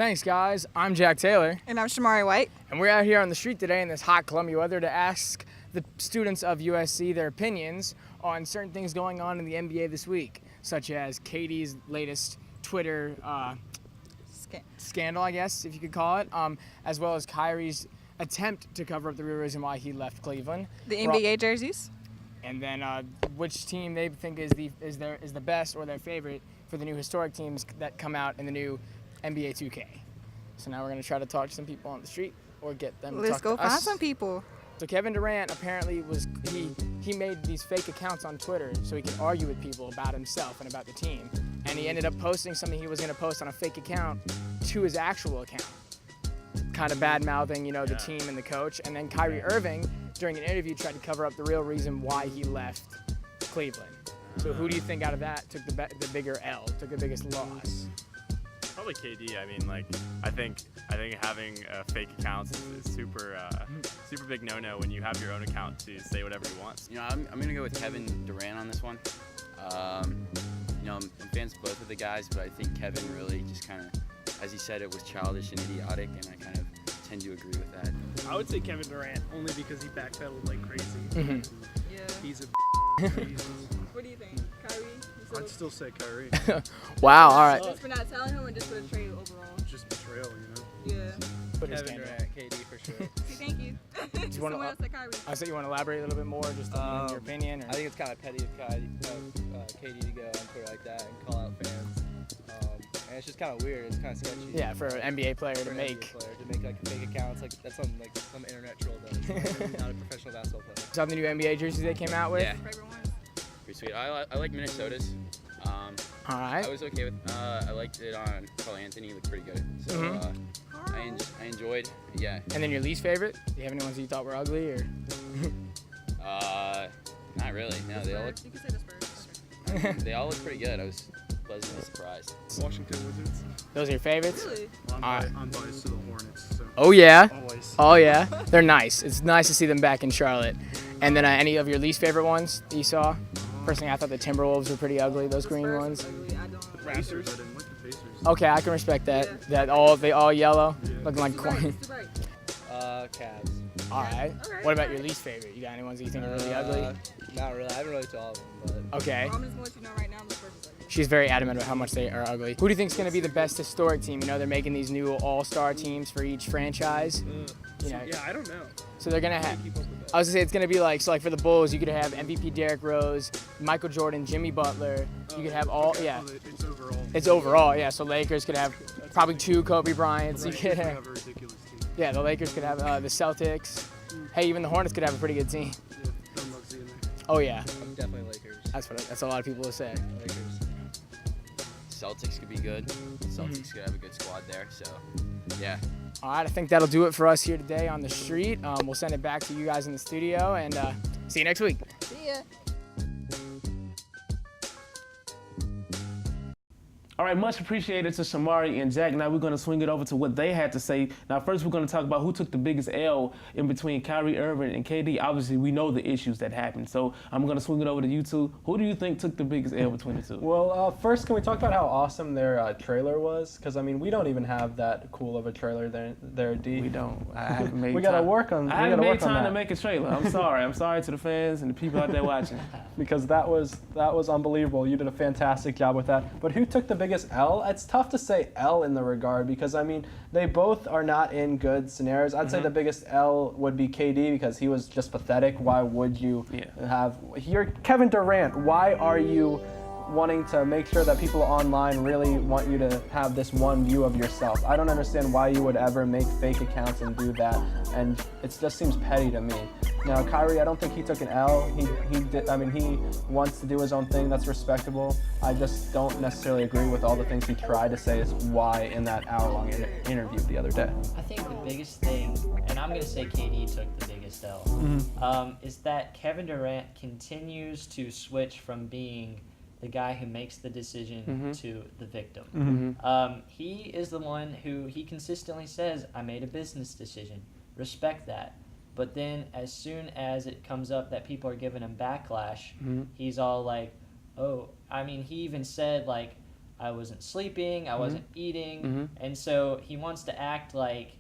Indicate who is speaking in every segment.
Speaker 1: Thanks, guys. I'm Jack Taylor.
Speaker 2: And I'm Shamari White.
Speaker 1: And we're out here on the street today in this hot Columbia weather to ask the students of USC their opinions on certain things going on in the NBA this week, such as KD's latest Twitter scandal, I guess, if you could call it, as well as Kyrie's attempt to cover up the real reason why he left Cleveland.
Speaker 2: The NBA jerseys.
Speaker 1: And then which team they think is the best or their favorite for the new historic teams that come out in the new NBA 2K. So now we're going to try to talk to some people on the street or get them to
Speaker 2: Let's
Speaker 1: talk
Speaker 2: go
Speaker 1: to us.
Speaker 2: find some people.
Speaker 1: So Kevin Durant apparently he made these fake accounts on Twitter so he could argue with people about himself and about the team. And he ended up posting something he was going to post on a fake account to his actual account, kind of bad-mouthing, the team and the coach. And then Kyrie Irving, during an interview, tried to cover up the real reason why he left Cleveland. So who do you think out of that took the bigger L, took the biggest loss?
Speaker 3: Probably KD. I think having fake accounts is super big no-no when you have your own account to say whatever you want.
Speaker 4: I'm gonna go with Kevin Durant on this one. I'm fans of both of the guys, but I think Kevin really just kind of, as he said, it was childish and idiotic, and I kind of tend to agree with that.
Speaker 5: I would say Kevin Durant only because he backpedaled like crazy.
Speaker 1: Mm-hmm.
Speaker 2: Yeah.
Speaker 5: He's a.
Speaker 2: What do you think, Kyrie?
Speaker 5: I'd still say Kyrie.
Speaker 1: Wow. All right.
Speaker 2: Just for not telling him, or just for the trade overall?
Speaker 5: Just betrayal,
Speaker 2: Yeah.
Speaker 6: Kevin Durant, KD for sure.
Speaker 2: See, thank you. Someone else said Kyrie.
Speaker 1: I said you want to elaborate a little bit more, just on your opinion. Or?
Speaker 6: I think it's kind of petty of KD to go on Twitter like that and call out fans. And it's just kind of weird. It's kind of sketchy.
Speaker 1: Yeah, for an NBA player to make
Speaker 6: like fake accounts, like that's some internet troll does. Not a professional basketball player.
Speaker 1: Saw the new NBA jerseys they came out with.
Speaker 4: Yeah,
Speaker 2: Favorite ones?
Speaker 4: pretty sweet. I like Minnesota's.
Speaker 1: All right.
Speaker 4: I was okay with. I liked it on Carl Anthony. He looked pretty good. So I enjoyed. Yeah.
Speaker 1: And then your least favorite? Do you have any ones that you thought were ugly, or?
Speaker 4: Not really. No, they all look.
Speaker 2: You can say the Spurs.
Speaker 4: They all look pretty good. I was pleasantly surprised.
Speaker 5: Washington Wizards.
Speaker 1: Those are your favorites?
Speaker 2: Really?
Speaker 5: I'm biased to the Hornets. So.
Speaker 1: Oh yeah.
Speaker 5: Always.
Speaker 1: Oh yeah. They're nice. It's nice to see them back in Charlotte. And then any of your least favorite ones that you saw? Personally, I thought the Timberwolves were pretty ugly. Those green
Speaker 2: Spurs
Speaker 1: ones.
Speaker 2: are ugly. I don't.
Speaker 5: Pacers. I didn't like the Pacers.
Speaker 1: Okay, I can respect that.
Speaker 2: Yeah.
Speaker 1: They all yellow, looking like
Speaker 2: Too bright,
Speaker 1: corn.
Speaker 2: too bright.
Speaker 6: Cavs.
Speaker 1: All right.
Speaker 2: Okay.
Speaker 1: What about your least favorite? You got any ones that you think are really ugly?
Speaker 6: Not really. I haven't really saw all of them, but.
Speaker 1: Okay.
Speaker 2: I'm just going to let you know right now the Spurs is ugly.
Speaker 1: She's very adamant about how much they are ugly. Who do you think is going to be the best historic team? They're making these new all-star teams for each franchise.
Speaker 5: Yeah, I don't know.
Speaker 1: So they're going to have.
Speaker 5: Keep up with that.
Speaker 1: I was gonna say it's gonna be like for the Bulls, you could have MVP Derrick Rose, Michael Jordan, Jimmy Butler. You could have all
Speaker 5: It's overall.
Speaker 1: It's overall, yeah. So Lakers could have probably 2 Kobe Bryants. You could
Speaker 5: They
Speaker 1: have,
Speaker 5: have a ridiculous team.
Speaker 1: yeah, the Lakers could have the Celtics. Hey, even the Hornets could have a pretty good team.
Speaker 5: Yeah, Phil Muggsy in there.
Speaker 1: Oh yeah,
Speaker 6: I'm definitely Lakers.
Speaker 1: that's a lot of people will say.
Speaker 6: Lakers.
Speaker 4: Celtics could be good. Celtics could have a good squad there. So, yeah.
Speaker 1: All right, I think that'll do it for us here today on the street. We'll send it back to you guys in the studio, and see you next week.
Speaker 2: See ya.
Speaker 7: All right, much appreciated to Shamari and Jack. Now we're going to swing it over to what they had to say. Now, first we're going to talk about who took the biggest L in between Kyrie Irving and KD. Obviously, we know the issues that happened. So I'm going to swing it over to you two. Who do you think took the biggest L between the two?
Speaker 8: Well, first, can we talk about how awesome their trailer was? Because, I mean, we don't even have that cool of a trailer there, D.
Speaker 7: We don't. I haven't made
Speaker 8: We got to
Speaker 7: time.
Speaker 8: work on
Speaker 7: I haven't made time to
Speaker 8: that.
Speaker 7: make a trailer. I'm sorry. I'm sorry to the fans and the people out there watching.
Speaker 8: Because that was unbelievable. You did a fantastic job with that. But who took the biggest L? It's tough to say L in the regard because, I mean, they both are not in good scenarios. I'd say the biggest L would be KD because he was just pathetic. Why would you have you're Kevin Durant? Why are you wanting to make sure that people online really want you to have this one view of yourself? I don't understand why you would ever make fake accounts and do that, and it just seems petty to me. Now, Kyrie, I don't think he took an L. He did. I mean, he wants to do his own thing. That's respectable. I just don't necessarily agree with all the things he tried to say is why in that hour-long interview the other day.
Speaker 9: I think the biggest thing, and I'm going to say KD took the biggest L, is that Kevin Durant continues to switch from being the guy who makes the decision to the victim. He is the one who he consistently says, I made a business decision. Respect that. But then as soon as it comes up that people are giving him backlash, he's all like, oh, I mean, he even said, like, I wasn't sleeping, I wasn't eating,
Speaker 7: Mhm.
Speaker 9: and so he wants to act like,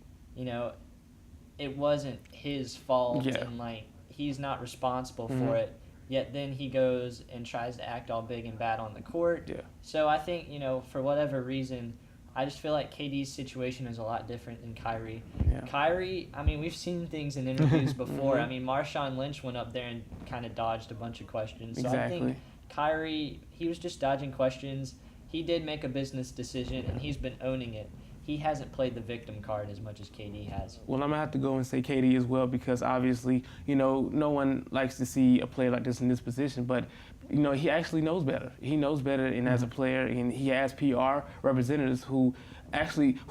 Speaker 9: it wasn't his fault
Speaker 7: Yeah.
Speaker 9: and like he's not responsible
Speaker 7: Mhm.
Speaker 9: for it. Yet then he goes and tries to act all big and bad on the court.
Speaker 7: Yeah.
Speaker 9: So I think, for whatever reason, I just feel like KD's situation is a lot different than Kyrie.
Speaker 7: Yeah.
Speaker 9: Kyrie, I mean, we've seen things in interviews before.
Speaker 7: Mhm.
Speaker 9: I mean, Marshawn Lynch went up there and kind of dodged a bunch of questions. So I
Speaker 7: Exactly.
Speaker 9: think Kyrie, he was just dodging questions. He did make a business decision, and he's been owning it. He hasn't played the victim card as much as KD has.
Speaker 7: Well, I'm gonna have to go and say KD as well because obviously, no one likes to see a player like this in this position, but he actually knows better. He knows better, and as a player, and he has PR representatives who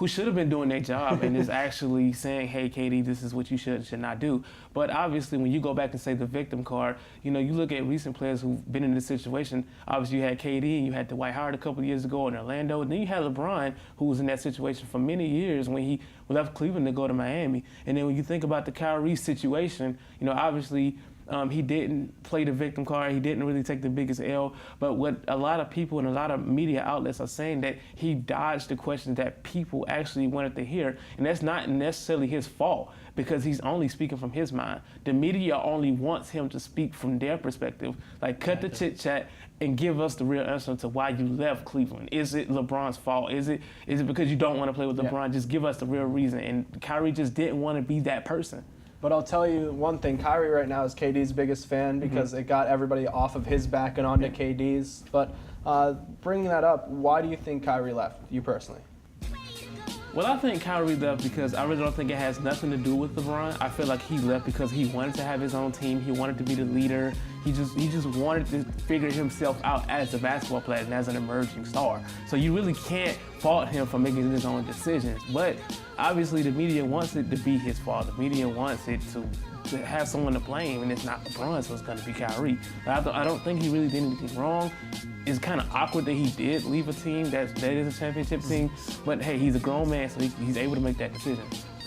Speaker 7: should have been doing their job and is actually saying, hey, KD, this is what you should not do. But obviously, when you go back and say the victim card, you look at recent players who've been in this situation. Obviously, you had KD, and you had Dwight Howard a couple of years ago in Orlando, and then you had LeBron, who was in that situation for many years when he left Cleveland to go to Miami. And then when you think about the Kyrie situation, obviously, he didn't play the victim card. He didn't really take the biggest L. But what a lot of people and a lot of media outlets are saying that he dodged the questions that people actually wanted to hear. And that's not necessarily his fault because he's only speaking from his mind. The media only wants him to speak from their perspective. Like, cut the chit chat and give us the real answer to why you left Cleveland. Is it LeBron's fault? Is it because you don't want to play with LeBron? Just give us the real reason. And Kyrie just didn't want to be that person.
Speaker 8: But I'll tell you one thing, Kyrie right now is KD's biggest fan because it got everybody off of his back and onto KD's. But bringing that up, why do you think Kyrie left, you personally?
Speaker 7: Well, I think Kyrie left because I really don't think it has nothing to do with LeBron. I feel like he left because he wanted to have his own team. He wanted to be the leader. He just wanted to figure himself out as a basketball player and as an emerging star. So you really can't fault him for making his own decisions. But obviously the media wants it to be his fault. The media wants it to have someone to blame, and it's not LeBron, so it's going to be Kyrie. I don't think he really did anything wrong. It's kind of awkward that he did leave a team that is a championship team, but hey, he's a grown man, so he's able to make that decision.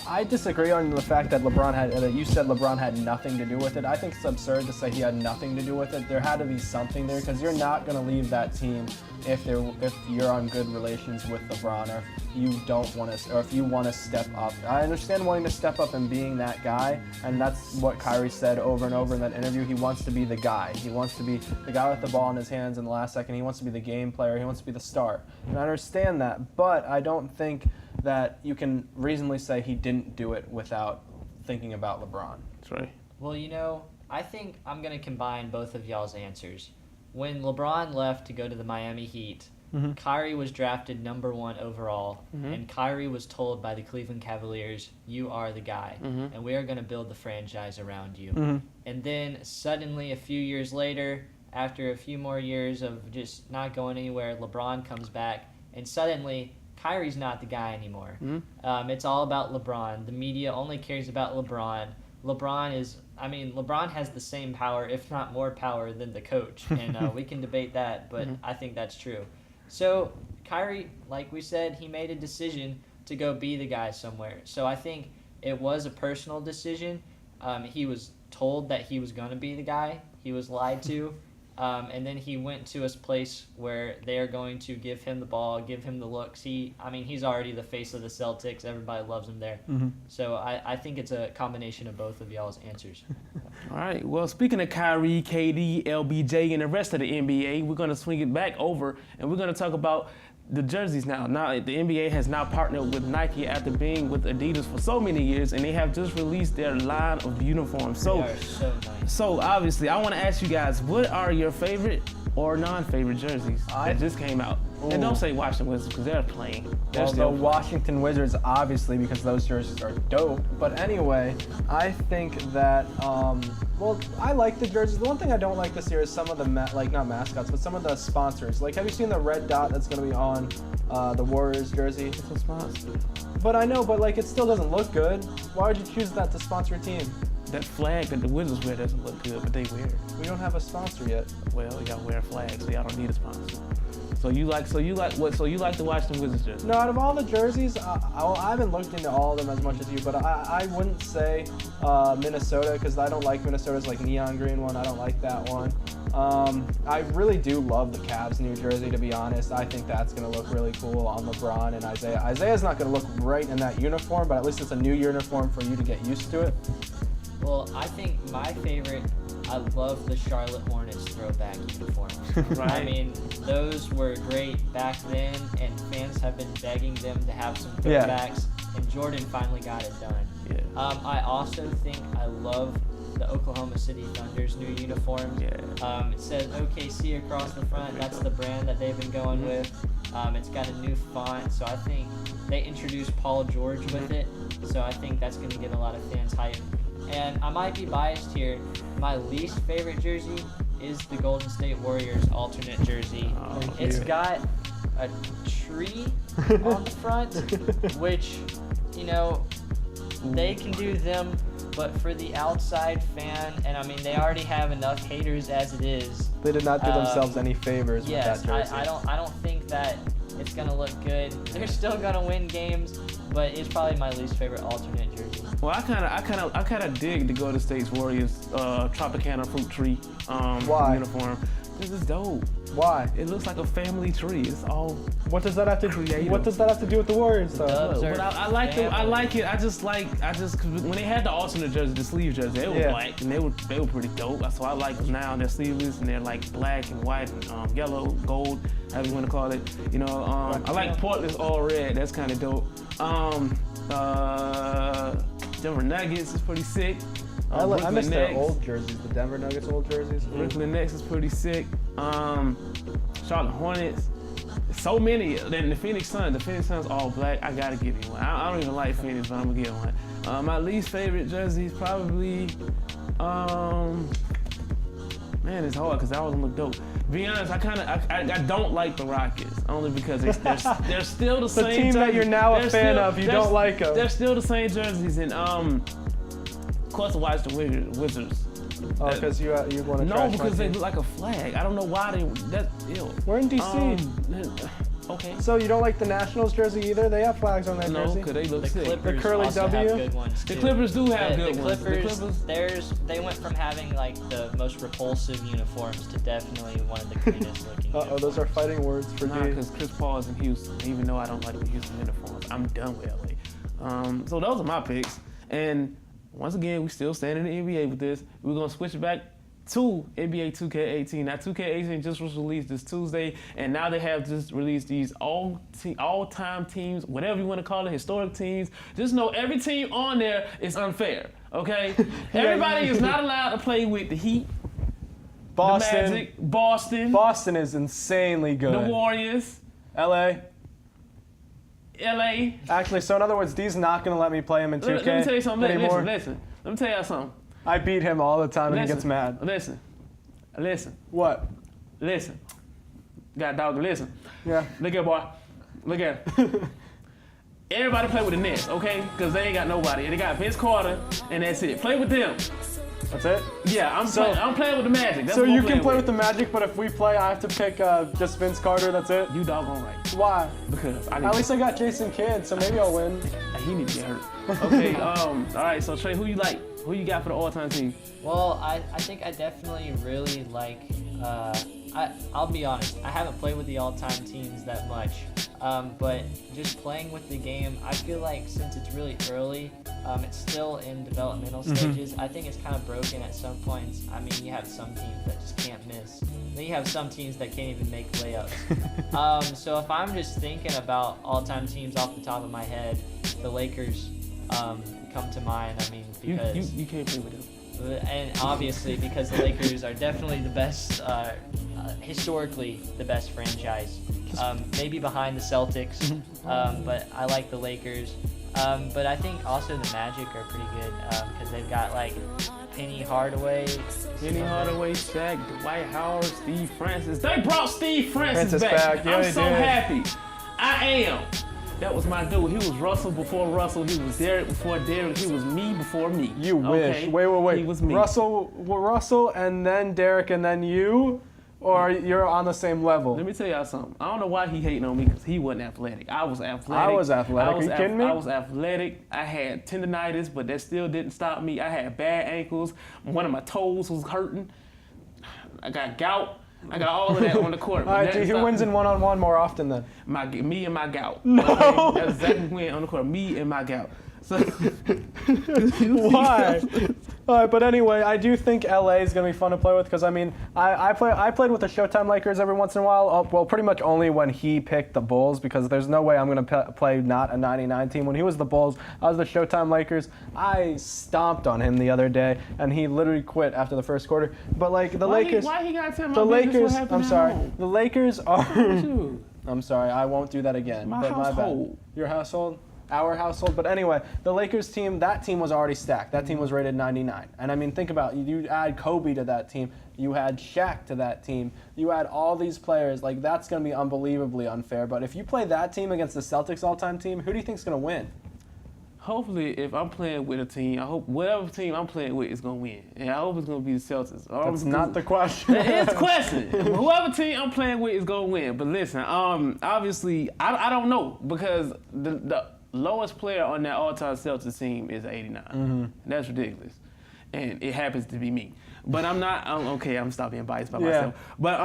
Speaker 8: I disagree on the fact that you said LeBron had nothing to do with it. I think it's absurd to say he had nothing to do with it. There had to be something there because you're not going to leave that team if you're on good relations with LeBron or if you want to step up. I understand wanting to step up and being that guy, and that's what Kyrie said over and over in that interview. He wants to be the guy. He wants to be the guy with the ball in his hands in the last second. He wants to be the game player. He wants to be the star. And I understand that, but I don't think that you can reasonably say he didn't do it without thinking about LeBron.
Speaker 7: That's right.
Speaker 9: Well, I think I'm going to combine both of y'all's answers. When LeBron left to go to the Miami Heat, Kyrie was drafted #1 overall, and Kyrie was told by the Cleveland Cavaliers, you are the guy, and we are going to build the franchise around you. And then suddenly, a few years later, after a few more years of just not going anywhere, LeBron comes back, and suddenly Kyrie's not the guy anymore. It's all about LeBron. The media only cares about LeBron. LeBron has the same power, if not more power, than the coach. And we can debate that, but I think that's true. So Kyrie, like we said, he made a decision to go be the guy somewhere. So I think it was a personal decision. He was told that he was going to be the guy. He was lied to. And then he went to a place where they are going to give him the ball, give him the looks. He's already the face of the Celtics. Everybody loves him there. So I think it's a combination of both of y'all's answers.
Speaker 7: All right. Well, speaking of Kyrie, KD, LBJ, and the rest of the NBA, we're going to swing it back over, and we're going to talk about the jerseys now. Now, the NBA has now partnered with Nike after being with Adidas for so many years, and they have just released their line of uniforms.
Speaker 9: They are so nice.
Speaker 7: So obviously, I want to ask you guys, what are your favorite or non-favorite jerseys that just came out? And don't say Washington Wizards because they're playing.
Speaker 8: The Washington Wizards, obviously, because those jerseys are dope. But anyway, I think that, I like the jerseys. The one thing I don't like this year is some of the, not mascots, but some of the sponsors. Like, have you seen the red dot that's going to be on the Warriors jersey?
Speaker 7: It's a sponsor.
Speaker 8: But I know, but it still doesn't look good. Why would you choose that to sponsor a team?
Speaker 7: That flag that the Wizards wear doesn't look good, but they wear it.
Speaker 8: We don't have a sponsor yet.
Speaker 7: Well, y'all wear flags, so y'all don't need a sponsor. So you like the Washington Wizards jersey?
Speaker 8: No, out of all the jerseys, I haven't looked into all of them as much as you, but I wouldn't say Minnesota because I don't like Minnesota's neon green one. I don't like that one. I really do love the Cavs new jersey, to be honest. I think that's going to look really cool on LeBron and Isaiah. Isaiah's not going to look right in that uniform, but at least it's a new uniform for you to get used to it.
Speaker 9: Well, I think my favorite, I love the Charlotte Hornets throwback uniforms.
Speaker 7: Right.
Speaker 9: I mean, those were great back then, and fans have been begging them to have some
Speaker 8: Yeah.
Speaker 9: throwbacks, and Jordan finally got it done.
Speaker 7: Yeah.
Speaker 9: I also think I love the Oklahoma City Thunder's new uniforms.
Speaker 7: Yeah.
Speaker 9: It says OKC across the front. That's the brand that they've been going with. It's got a new font, so I think they introduced Paul George with it. So I think that's going to get a lot of fans hyped. And I might be biased here. My least favorite jersey is the Golden State Warriors alternate jersey. It's got a tree on the front, which, you know, they can do them, but for the outside fan, and I mean, they already have enough haters as it is.
Speaker 8: They did not do themselves any favors with that jersey.
Speaker 9: I don't think that it's gonna look good. They're still gonna win games, but it's probably my least favorite alternate jersey.
Speaker 7: Well, I kind of dig the Golden State Warriors Tropicana fruit tree
Speaker 8: Why?
Speaker 7: uniform. This is dope.
Speaker 8: Why?
Speaker 7: It looks like a family tree. It's all
Speaker 8: What does that have to
Speaker 7: creative.
Speaker 8: What does that have to do with the Warriors, though?
Speaker 9: Dubs are
Speaker 7: But I like it. I
Speaker 9: family.
Speaker 7: like it. Cause when they had the alternate jersey, the sleeve jersey, they were
Speaker 8: Yeah.
Speaker 7: black and they were pretty dope. So I like them now. They're sleeveless and they're like black and white and yellow, gold, however you want to call it. You know, I like Portland's all red. That's kind of dope. Denver Nuggets is pretty sick.
Speaker 8: I
Speaker 7: Brooklyn
Speaker 8: miss their
Speaker 7: Nets.
Speaker 8: old jerseys, the Denver Nuggets old jerseys.
Speaker 7: Brooklyn Nets is pretty sick. Charlotte Hornets. So many. Then the Phoenix Suns. The Phoenix Suns all black. I gotta give you one. I don't even like Phoenix, but I'm gonna get one. My least favorite jersey is probably, man, it's hard because that one look dope. To be honest, I don't like the Rockets only because they're still the same.
Speaker 8: The team that you're now a fan of, you don't like them.
Speaker 7: They're still the same jerseys, and of course I watch the Wizards.
Speaker 8: Oh, because you want to
Speaker 7: No,
Speaker 8: trash my
Speaker 7: because they
Speaker 8: team.
Speaker 7: look like a flag. I don't know why they. That's ill.
Speaker 8: We're in DC.
Speaker 7: Okay.
Speaker 8: So you don't like the Nationals jersey either? They have flags on their
Speaker 7: No,
Speaker 8: jersey.
Speaker 7: because they look
Speaker 9: The
Speaker 7: sick.
Speaker 9: Clippers
Speaker 8: curly
Speaker 9: also
Speaker 8: W?
Speaker 9: have good ones
Speaker 7: The
Speaker 9: too.
Speaker 7: Clippers do have good
Speaker 9: the
Speaker 7: ones.
Speaker 9: Clippers, they went from having like the most repulsive uniforms to definitely one of the cleanest looking.
Speaker 8: Uh-oh, those are fighting words for
Speaker 7: Nah,
Speaker 8: D.
Speaker 7: because Chris Paul is in Houston. Even though I don't like the Houston uniforms, I'm done with LA. So those are my picks. And once again, we still standing in the NBA with this. We're gonna switch it back to NBA 2K18. Now 2K18 just was released this Tuesday, and now they have just released these all-time teams, whatever you want to call it, historic teams. Just know every team on there is unfair, okay? Everybody is not allowed to play with the Heat,
Speaker 8: Boston.
Speaker 7: the Magic, Boston,
Speaker 8: Boston is insanely good.
Speaker 7: the Warriors,
Speaker 8: LA.
Speaker 7: LA.
Speaker 8: Actually, so in other words, D's not going to let me play him in 2K
Speaker 7: Let me tell you something.
Speaker 8: anymore.
Speaker 7: Listen. Let me tell you something.
Speaker 8: I beat him all the time and he gets mad.
Speaker 7: Listen.
Speaker 8: What?
Speaker 7: Listen. God dog, listen.
Speaker 8: Yeah.
Speaker 7: Look at boy. Look at him. Everybody play with the Nets, okay? Because they ain't got nobody. They got Vince Carter, and that's it. Play with them.
Speaker 8: That's it?
Speaker 7: Yeah, I'm playing with the Magic. That's
Speaker 8: So
Speaker 7: what I'm
Speaker 8: you can
Speaker 7: playing
Speaker 8: play with the Magic, but if we play, I have to pick just Vince Carter, that's it?
Speaker 7: You doggone right.
Speaker 8: Why?
Speaker 7: Because
Speaker 8: At least I got Jason Kidd, so maybe I'll win.
Speaker 7: he need to get hurt. Okay, all right, so Trey, who you like? Who you got for the all-time team?
Speaker 9: Well, I think I definitely really like. I'll be honest. I haven't played with the all-time teams that much, but just playing with the game, I feel like since it's really early, it's still in developmental stages. I think it's kind of broken at some points. I mean, you have some teams that just can't miss. Then you have some teams that can't even make layups. So if I'm just thinking about all-time teams off the top of my head, the Lakers come to mind. I mean, because
Speaker 7: You can't play with them.
Speaker 9: and obviously because the Lakers are definitely the best, historically the best franchise. Maybe behind the Celtics, but I like the Lakers. But I think also the Magic are pretty good because they've got like Penny Hardaway,
Speaker 7: Shaq, Dwight Howard, Steve Francis. They brought Steve Francis back.
Speaker 8: Yeah,
Speaker 7: I'm
Speaker 8: they
Speaker 7: so
Speaker 8: did.
Speaker 7: happy. I am. That was my dude. He was Russell before Russell. He was Derek before Derek. He was me before me.
Speaker 8: You wish.
Speaker 7: Okay?
Speaker 8: Wait.
Speaker 7: He was me.
Speaker 8: Russell, and then Derek, and then you? Or you're on the same level?
Speaker 7: Let me tell y'all something. I don't know why he hating on me because he wasn't athletic. I was athletic.
Speaker 8: I was athletic. Are you kidding me?
Speaker 7: I was athletic. I had tendonitis, but that still didn't stop me. I had bad ankles. One of my toes was hurting. I got gout. I got all of that on the court.
Speaker 8: All right, who wins in one-on-one more often then?
Speaker 7: Me and my gout.
Speaker 8: No.
Speaker 7: Okay? That's exactly who win on the court. Me and my gout. So
Speaker 8: why? All right, but anyway, I do think LA is going to be fun to play with because, I mean, I played with the Showtime Lakers every once in a while. Well, pretty much only when he picked the Bulls because there's no way I'm going to play not a 99 team. When he was the Bulls, I was the Showtime Lakers. I stomped on him the other day, and he literally quit after the first quarter. But, like, the Lakers...
Speaker 7: Why he got to tell my
Speaker 8: the
Speaker 7: business
Speaker 8: Lakers,
Speaker 7: what happened
Speaker 8: I'm
Speaker 7: at
Speaker 8: sorry.
Speaker 7: home?
Speaker 8: The Lakers are...
Speaker 7: You.
Speaker 8: I'm sorry, I won't do that again.
Speaker 7: My
Speaker 8: but
Speaker 7: household.
Speaker 8: My bad. Your household? Our household. But anyway, the Lakers team, that team was already stacked. That team was rated 99. And I mean, think about it. You add Kobe to that team. You add Shaq to that team. You add all these players. Like, that's going to be unbelievably unfair. But if you play that team against the Celtics all-time team, who do you think is going to win?
Speaker 7: Hopefully, if I'm playing with a team, I hope whatever team I'm playing with is going to win. And I hope it's going to be the Celtics.
Speaker 8: That's not the question.
Speaker 7: It's the question. Whoever team I'm playing with is going to win. But listen, obviously, I don't know because the lowest player on that all-time Celtics team is 89.
Speaker 8: Mm-hmm.
Speaker 7: That's ridiculous. And it happens to be me. But I'm not, okay, I'm stopping being biased by myself. But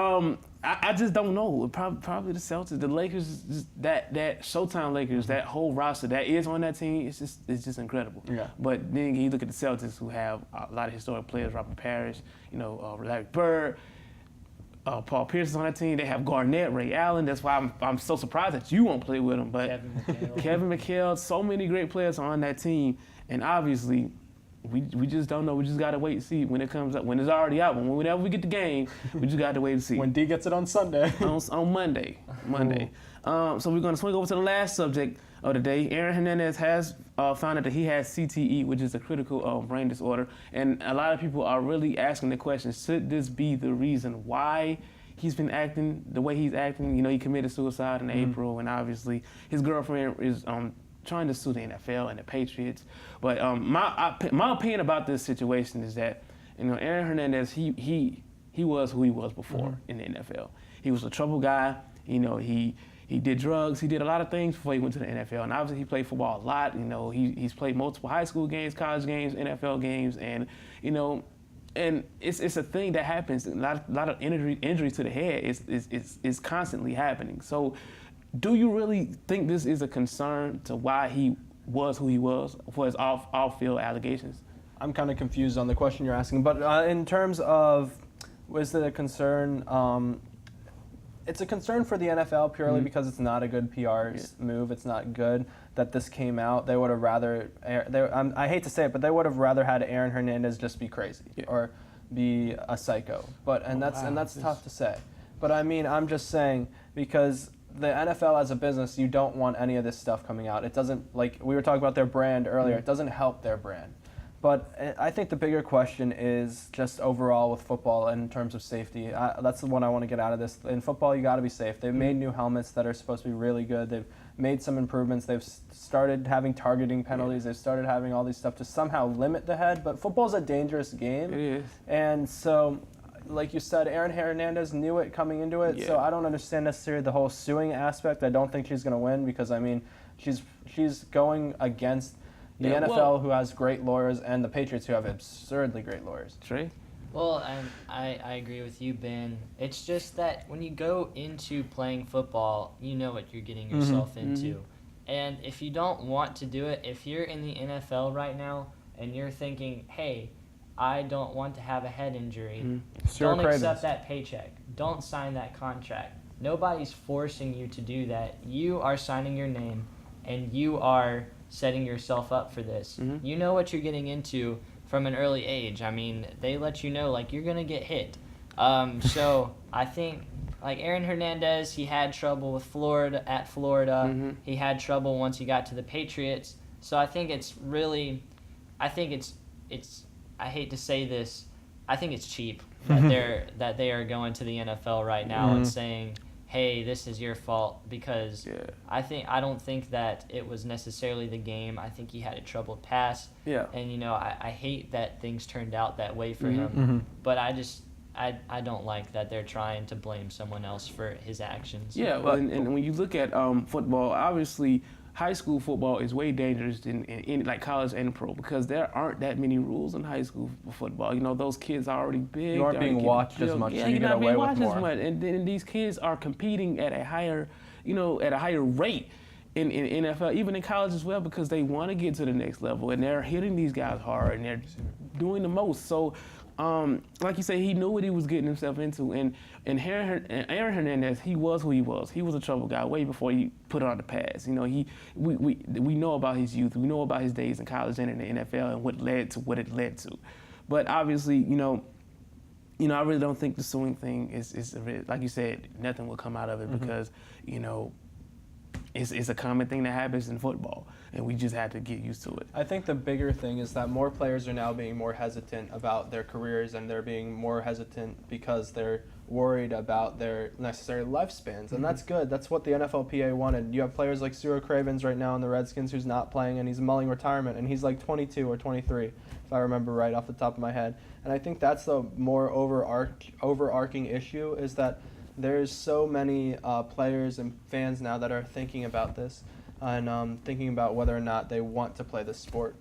Speaker 7: I just don't know. Probably the Celtics, the Lakers, just that Showtime Lakers, that whole roster that is on that team, it's just incredible.
Speaker 8: Yeah.
Speaker 7: But then you look at the Celtics who have a lot of historic players, Robert Parrish, Larry Bird, Paul Pierce is on that team. They have Garnett, Ray Allen. That's why I'm so surprised that you won't play with them. But Kevin McHale, so many great players are on that team. And obviously, we just don't know. We just got to wait and see when it comes up. When it's already out. Whenever we get the game, we just got to wait and see.
Speaker 8: When D gets it on Sunday.
Speaker 7: on Monday. So we're going to swing over to the last subject of the day. Aaron Hernandez has found out that he has CTE, which is a critical brain disorder. And a lot of people are really asking the question, should this be the reason why he's been acting the way he's acting? He committed suicide in April, and obviously his girlfriend is trying to sue the NFL and the Patriots. But my opinion about this situation is that, Aaron Hernandez, he was who he was before in the NFL. He was a trouble guy. He did drugs. He did a lot of things before he went to the NFL. And obviously he played football a lot. He's played multiple high school games, college games, NFL games, and and it's a thing that happens. A lot of injury to the head is constantly happening. So, do you really think this is a concern to why he was who he was for his off-field allegations?
Speaker 8: I'm kind of confused on the question you're asking, but in terms of, was it a concern? It's a concern for the NFL purely because it's not a good PR move. It's not good that this came out. They would have rather, I hate to say it, but they would have rather had Aaron Hernandez just be crazy or be a psycho. That's tough to say. But I mean, I'm just saying because the NFL as a business, you don't want any of this stuff coming out. It doesn't, like we were talking about their brand earlier, it doesn't help their brand. But I think the bigger question is just overall with football in terms of safety. That's the one I want to get out of this. In football, you got to be safe. They've made new helmets that are supposed to be really good. They've made some improvements. They've started having targeting penalties. They've started having all these stuff to somehow limit the head. But football's a dangerous game.
Speaker 7: It is. And
Speaker 8: so, like you said, Aaron Hernandez knew it coming into it. So I don't understand necessarily the whole suing aspect. I don't think she's going to win because, I mean, she's going against the NFL, who has great lawyers, and the Patriots, who have absurdly great lawyers.
Speaker 7: Trey?
Speaker 9: Well, I agree with you, Ben. It's just that when you go into playing football, you know what you're getting yourself into. And if you don't want to do it, if you're in the NFL right now and you're thinking, hey, I don't want to have a head injury, don't accept that paycheck. Don't sign that contract. Nobody's forcing you to do that. You are signing your name, and you are setting yourself up for this. You know what you're getting into from an early age. I mean, they let you know, like, you're going to get hit. So I think, like, Aaron Hernandez, he had trouble with Florida. He had trouble once he got to the Patriots. So I think it's really, I hate to say this, I think it's cheap that they are going to the NFL right now and saying, hey, this is your fault, because I don't think that it was necessarily the game. I think he had a troubled past. And, I hate that things turned out that way for him. But I don't like that they're trying to blame someone else for his actions.
Speaker 7: Yeah, and when you look at football, obviously high school football is way dangerous than in like college and pro because there aren't that many rules in high school football. You know, those kids are already big.
Speaker 8: You aren't being watched as much, so you get away with more.
Speaker 7: And then these kids are competing at a higher, at a higher rate in NFL, even in college as well, because they want to get to the next level and they're hitting these guys hard and they're doing the most. So, like you say, he knew what he was getting himself into, and Aaron Hernandez, he was who he was. He was a trouble guy way before he put on the pads. We know about his youth, we know about his days in college and in the NFL and what led to what it led to. But obviously, I really don't think the suing thing is like you said, nothing will come out of it because it's a common thing that happens in football, and we just have to get used to it.
Speaker 8: I think the bigger thing is that more players are now being more hesitant about their careers, and they're being more hesitant because they're worried about their necessary lifespans, and that's good. That's what the NFLPA wanted. You have players like Cyril Cravens right now in the Redskins who's not playing, and he's mulling retirement, and he's like 22 or 23, if I remember right off the top of my head. And I think that's the more overarching issue is that there's so many players and fans now that are thinking about this and thinking about whether or not they want to play this sport.